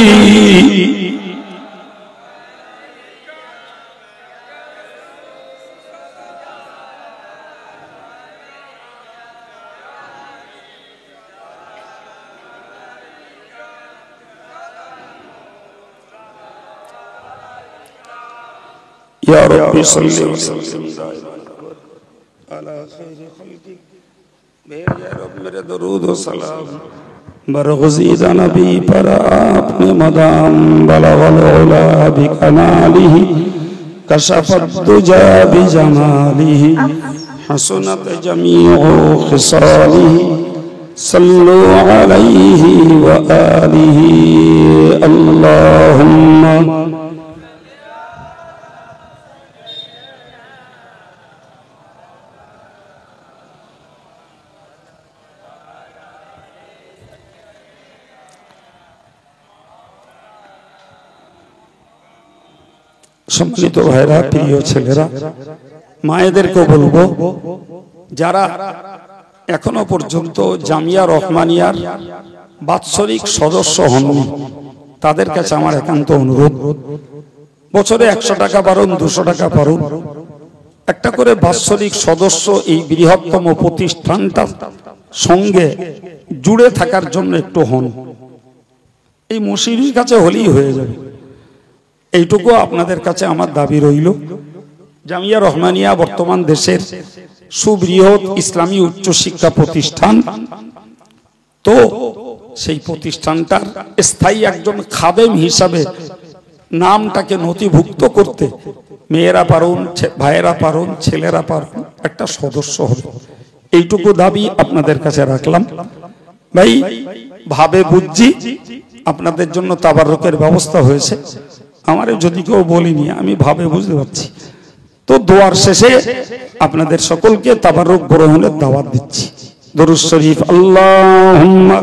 [SPEAKER 1] या रब्बी सल्ली वसल्लिम अला खैरि खल्क़िक, भेज रब मेरे दरूद व सलाम बरगज़ीदा नबी पर आपने मदाम बलगल उला बिकमालिही कशफत दुजा बिजमालिही हसनत जमीउ खिसालिही सल्लु अलैहि व आलिहि अल्लाहुम्मा। সম্মানিত ভাইরা, প্রিয় ছেলেরা, মায়েদেরকে বলবো, যারা এখনো পর্যন্ত জামিয়া রহমানিয়ার বাৎসরিক সদস্য হননি, তাদের কাছে আমার একান্ত অনুরোধ, বছরে 100 টাকা পারুন, 200 টাকা পারুন, একটা করে বাৎসরিক সদস্য এই বৃহত্তম প্রতিষ্ঠানটার সঙ্গে জুড়ে থাকার জন্য একটু হন। এই মসজিদের কাছে হলেই হয়ে যাবে। এইটুকু আপনাদের কাছে আমার দাবি রইল। জামিয়া রহমানিয়া বর্তমান দেশের সুবৃহৎ ইসলামী উচ্চ শিক্ষা প্রতিষ্ঠান। তো সেই প্রতিষ্ঠানটার স্থায়ী একজন খাদেম হিসাবে নামটাকে নথিভুক্ত করতে মেয়েরা পারুন, ভাইয়েরা পারুন, ছেলেরা পারুন, একটা সদস্য হবে, এইটুকু দাবি আপনাদের কাছে রাখলাম। ভাই ভাবে বুঝছি আপনাদের জন্য তাবাররুকের ব্যবস্থা হয়েছে, আমারে যদি কেউ বলিনি, আমি ভাবে বুঝতে পারছি। তো দোয়ার শেষে আপনাদের সকলকে তাবাররুক গ্রহণের দাওয়াত দিচ্ছি। দরুদ শরীফ আল্লাহুম্মা